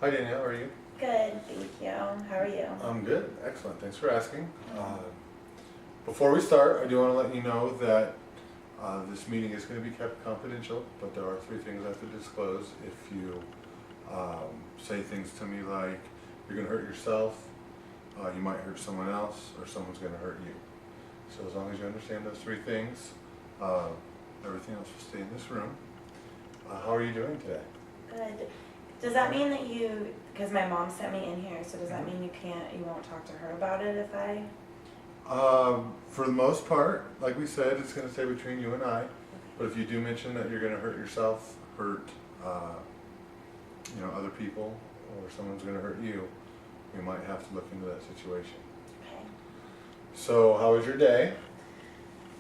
Hi Danielle, how are you? Good, thank you. How are you? I'm good, excellent, thanks for asking. Before we start, I do want to let you know that this meeting is going to be kept confidential, but there are 3 things I have to disclose. If you say things to me like you're going to hurt yourself, you might hurt someone else, or someone's going to hurt you. So as long as you understand those 3 things, everything else will stay in this room. How are you doing today? Good. Does that mean that you, because my mom sent me in here, so does that mean you won't talk to her about it if I? For the most part, like we said, it's going to stay between you and I. But if you do mention that you're going to hurt yourself, hurt other people, or someone's going to hurt you, we might have to look into that situation. Okay. So, how was your day?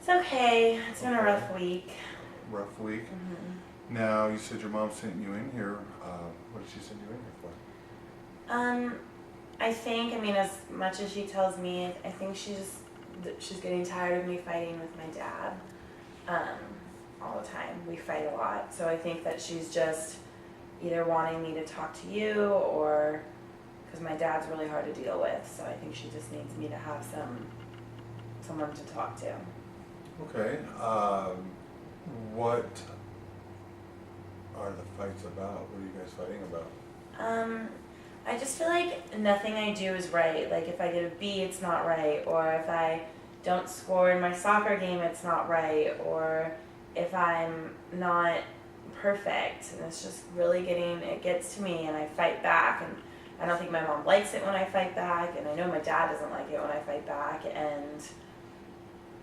It's okay. It's been a rough week. Rough week. Mm-hmm. Now, you said your mom sent you in here. What did she send you in here for? I think, as much as she tells me, I think she's getting tired of me fighting with my dad all the time. We fight a lot. So I think that she's just either wanting me to talk to you or because my dad's really hard to deal with. So I think she just needs me to have someone to talk to. Okay. What are the fights about? What are you guys fighting about? I just feel like nothing I do is right. Like if I get a B, it's not right. Or if I don't score in my soccer game, it's not right. Or if I'm not perfect. And it's just really it gets to me and I fight back. And I don't think my mom likes it when I fight back. And I know my dad doesn't like it when I fight back. And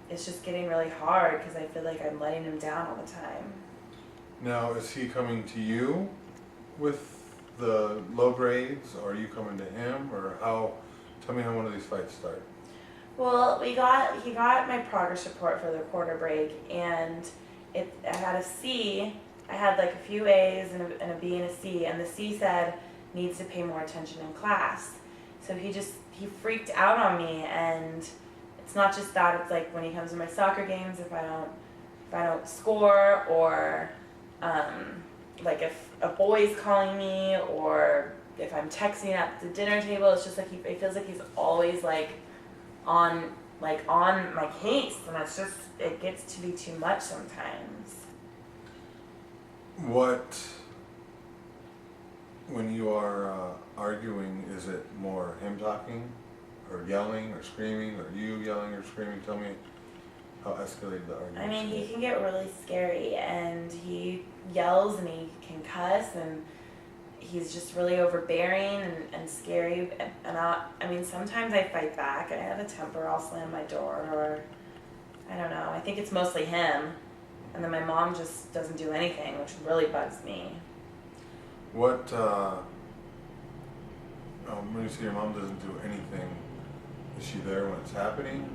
it's just getting really hard because I feel like I'm letting him down all the time. Now, is he coming to you with the low grades, or are you coming to him, or how? Tell me how one of these fights start. Well, he got my progress report for the quarter break, and I had a C. I had like a few A's and a B and a C, and the C said needs to pay more attention in class. So he freaked out on me, and it's not just that. It's like when he comes to my soccer games, if I don't score, or like if a boy's calling me, or if I'm texting at the dinner table, it's just like it feels like he's always on my case, and it gets to be too much sometimes. When you are arguing, is it more him talking, or yelling, or screaming, or you yelling or screaming? Tell me how escalated the argument is. He can get really scary, and he yells and he can cuss, and he's just really overbearing and scary. And sometimes I fight back. I have a temper. I'll slam my door, or I don't know. I think it's mostly him, and then my mom just doesn't do anything, which really bugs me. When you say your mom doesn't do anything, is she there when it's happening?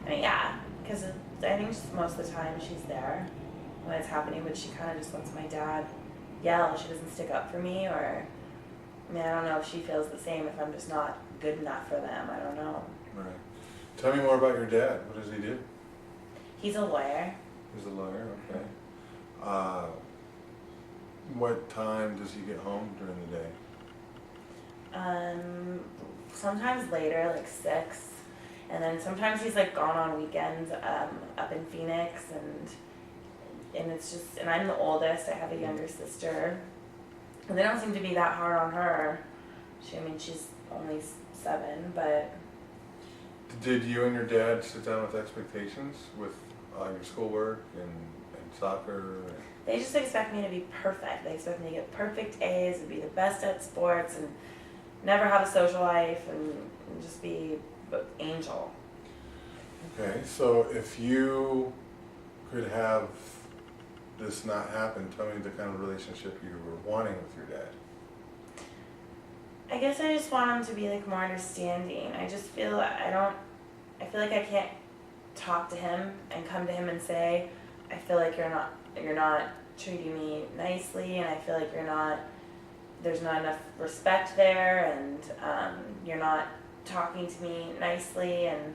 Yeah, because I think most of the time she's there when it's happening, but she kind of just lets my dad yell. She doesn't stick up for me, or I don't know if she feels the same, if I'm just not good enough for them. I don't know. Right. Tell me more about your dad. What does he do? He's a lawyer. He's a lawyer, okay. What time does he get home during the day? Sometimes later, like 6. And then sometimes he's gone on weekends up in Phoenix, and it's just, and I'm the oldest. I have a younger sister, and they don't seem to be that hard on her. She's only 7, but. Did you and your dad sit down with expectations with your schoolwork and soccer? They just expect me to be perfect. They expect me to get perfect A's and be the best at sports and never have a social life and just be an angel. Okay, so if you could have this not happen, tell me the kind of relationship you were wanting with your dad. I guess I just want him to be more understanding. I just feel I feel like I can't talk to him and come to him and say, I feel like you're not treating me nicely, and I feel like there's not enough respect there, and you're not talking to me nicely and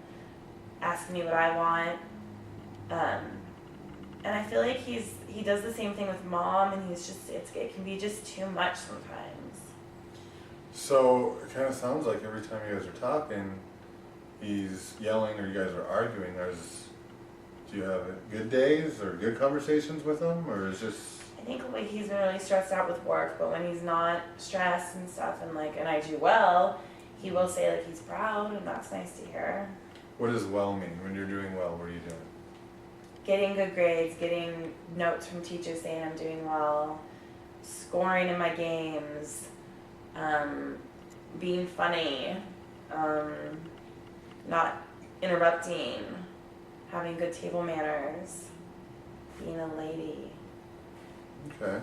asking me what I want. And I feel like he does the same thing with mom, and it can be just too much sometimes. So it kind of sounds like every time you guys are talking, he's yelling or you guys are arguing. Do you have good days or good conversations with him, or is just? I think like he's been really stressed out with work, but when he's not stressed and stuff, and I do well, he will say like he's proud, and that's nice to hear. What does well mean? When you're doing well, what are you doing? Getting good grades, getting notes from teachers saying I'm doing well, scoring in my games, being funny, not interrupting, having good table manners, being a lady. Okay.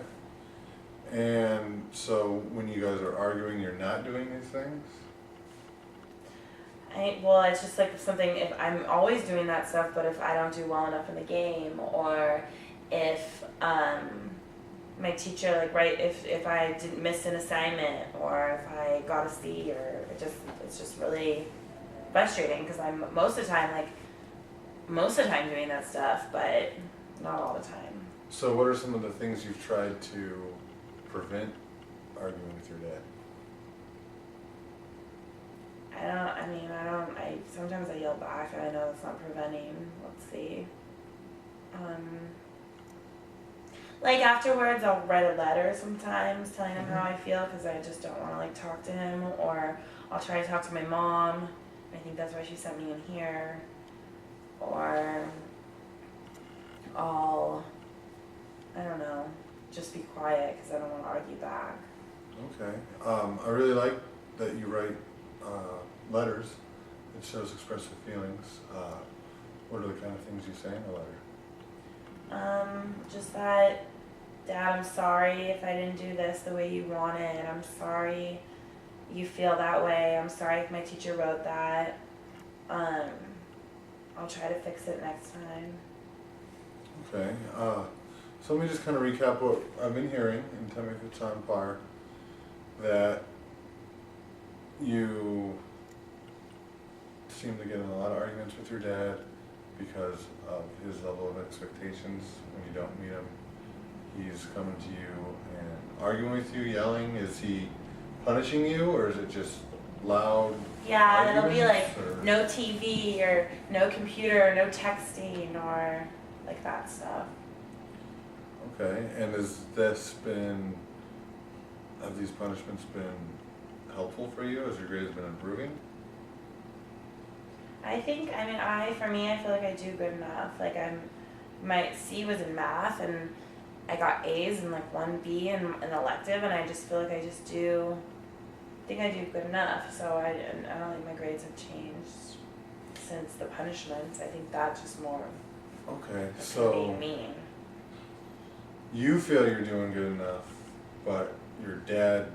And so when you guys are arguing, you're not doing these things? Well, it's just like something, if I'm always doing that stuff, but if I don't do well enough in the game, or if my teacher, if I didn't miss an assignment, or if I got a C, or it's just really frustrating, because I'm most of the time doing that stuff, but not all the time. So what are some of the things you've tried to prevent arguing with your dad? Sometimes I yell back, and I know it's not preventing. Let's see. Like afterwards, I'll write a letter sometimes telling him how I feel, because I just don't want to like talk to him, or I'll try to talk to my mom. I think that's why she sent me in here. Or I don't know, just be quiet because I don't want to argue back. Okay. I really like that you write letters. It shows expressive feelings. What are the kind of things you say in a letter? Just that, Dad, I'm sorry if I didn't do this the way you wanted. I'm sorry you feel that way. I'm sorry if my teacher wrote that. I'll try to fix it next time. Okay. So let me just kind of recap what I've been hearing and tell me if it's on par. That you seem to get in a lot of arguments with your dad because of his level of expectations. When you don't meet him, he's coming to you and arguing with you, yelling. Is he punishing you, or is it just loud? Yeah, it'll be like or? no TV or no computer or no texting or like that stuff. Okay, and have these punishments been helpful for you as your grades been improving? For me, I feel like I do good enough. Like my C was in math, and I got A's and like 1 B in an elective, and I just feel like I think I do good enough. So I don't think my grades have changed since the punishments. I think that's just more Okay, of so being mean. you feel you're doing good enough, but your dad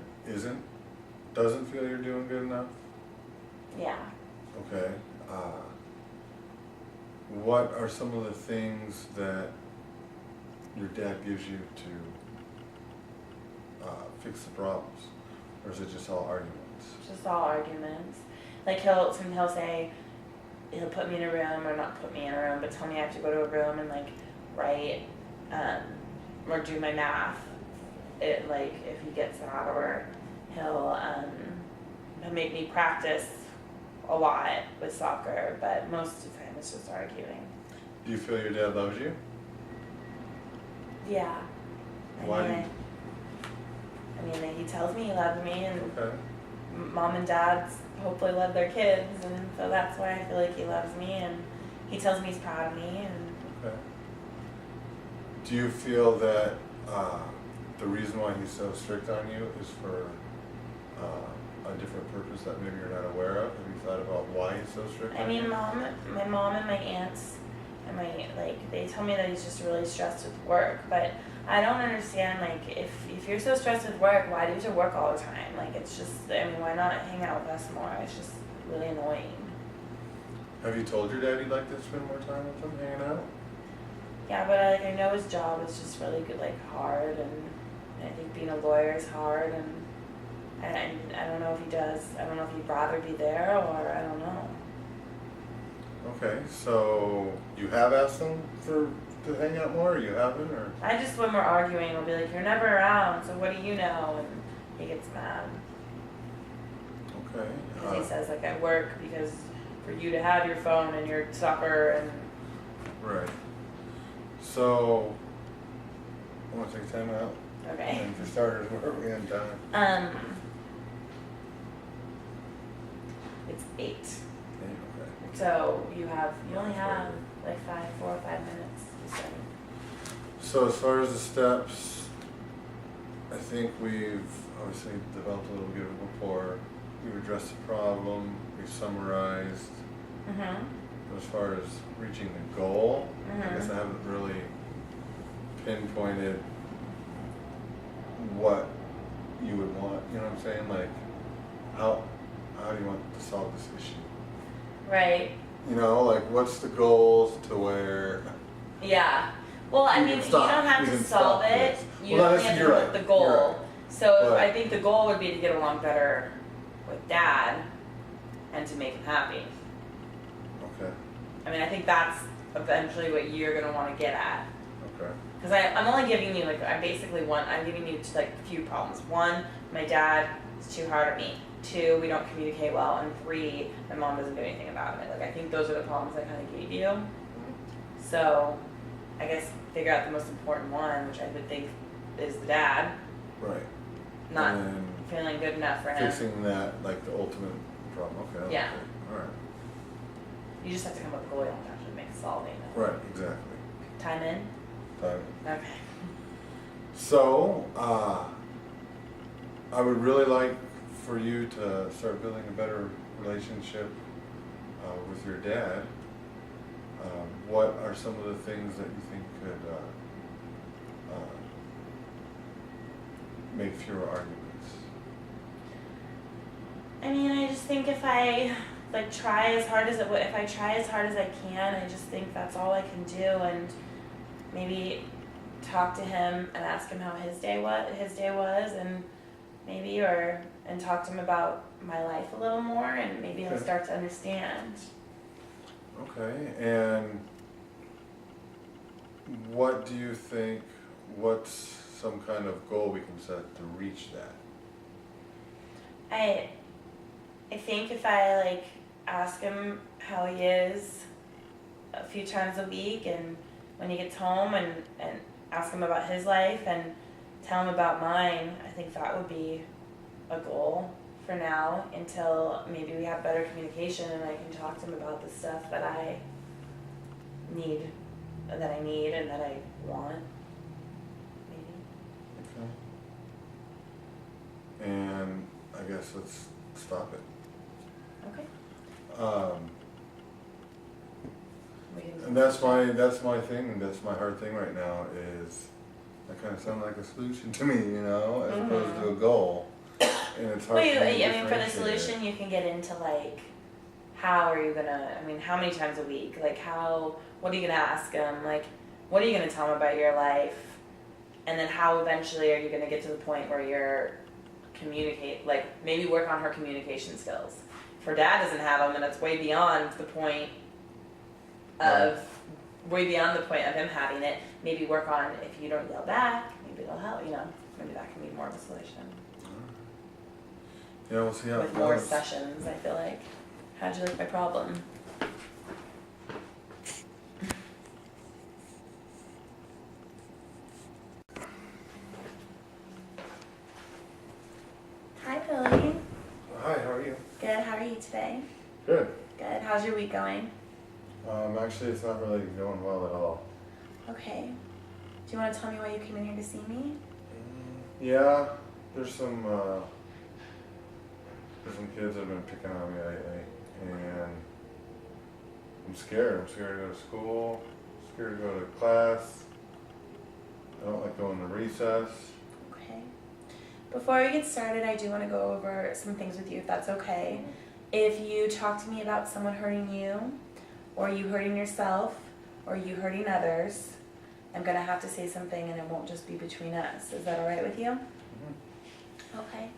doesn't feel you're doing good enough? Yeah. Okay. What are some of the things that your dad gives you to fix the problems? Or is it just all arguments? Just all arguments. Like he'll say, he'll put me in a room, or not put me in a room, but tell me I have to go to a room and like write or do my math. Like if he gets that, or he'll make me practice a lot with soccer, but most of the time it's just arguing. Do you feel your dad loves you? Yeah. Why? He tells me he loves me, and Okay. mom and dads hopefully love their kids, and so that's why I feel like he loves me, and he tells me he's proud of me. And Okay. Do you feel that the reason why he's so strict on you is for a different purpose that maybe you're not aware of? Have you thought about why he's so strict on you? my mom and my aunts and they tell me that he's just really stressed with work, but I don't understand, like, if you're so stressed with work, why do you have to work all the time? Like, it's just, why not hang out with us more? It's just really annoying. Have you told your dad you'd like to spend more time with him hanging out? Yeah, but I know his job is just really good, like, hard, and I think being a lawyer is hard, and I don't know if he does. I don't know if he'd rather be there, or I don't know. Okay, so you have asked him to hang out more, or you haven't, or? I just, when we're arguing, I'll be like, you're never around, so what do you know? And he gets mad. Okay. Because he says, like, I work because for you to have your phone and your supper and. Right. So, I want to take time out. Okay. And for starters, where are we on time? It's 8. Okay. So you only have like 4 or 5 minutes to study. So as far as the steps, I think we've obviously developed a little bit of a rapport. We've addressed the problem, we've summarized. Mm-hmm. As far as reaching the goal, I guess Mm-hmm. I haven't really pinpointed what you would want, you know what I'm saying? Like, how do you want to solve this issue? Right. You know, like what's the goals to where Yeah. Well, I You mean, can you stop. don't have You to can solve stop it. this. You Well, only that's- have to you're come right. up with the goal. You're right. So But- I think the goal would be to get along better with Dad and to make him happy. Okay, I mean, I think that's eventually what you're gonna want to get at. okay, Because I'm only giving you I'm giving you like a few problems. 1, my dad is too hard on me. 2, we don't communicate well. And 3, my mom doesn't do anything about it. Like, I think those are the problems I kind of gave you. So I guess figure out the most important one, which I would think is the dad. right. Not And feeling good enough for him. fixing that, like the ultimate problem, okay. Yeah. Okay. Alright, You just have to come up with a goal. You don't have to make solving. right, exactly. Time in? But, Okay. so, I would really like for you to start building a better relationship with your dad. What are some of the things that you think could make fewer arguments? I mean, I just think if I try as hard as I can, I just think that's all I can do, and maybe talk to him and ask him how his day was, and and talk to him about my life a little more, and maybe he'll Okay. start to understand. Okay, and what do you think, what's some kind of goal we can set to reach that? I think if I ask him how he is a few times a week, and when he gets home, and ask him about his life and tell him about mine, I think that would be a goal for now, until maybe we have better communication and I can talk to him about the stuff that I need and that I want, maybe. Okay. And I guess let's stop it. Okay. We can- And that's my thing, that's my hard thing right now is, that kind of sounds like a solution to me, you know, as opposed to a goal. And it's hard Well, for me to I mean, for the differentiate it. solution, you can get into how are you gonna, how many times a week? What are you gonna ask him? What are you gonna tell him about your life? And then how eventually are you gonna get to the point where you're maybe work on her communication skills. If her dad doesn't have them, and it's way beyond the point of him having it, maybe work on, if you don't yell back, maybe it'll help, maybe that can be more of a solution. Yeah, we'll see how it With more goes. sessions, I feel like. How'd you like my problem? Hi, Billy. Hi, how are you? Good, how are you today? Good. Good, how's your week going? Actually, it's not really going well at all. Okay. Do you want to tell me why you came in here to see me? Yeah, there's some kids that have been picking on me lately, and I'm scared. I'm scared to go to school, scared to go to class. I don't like going to recess. Okay. Before we get started, I do want to go over some things with you, if that's okay. If you talk to me about someone hurting you, or you hurting yourself, or you hurting others, I'm going to have to say something, and it won't just be between us. Is that all right with you? Okay.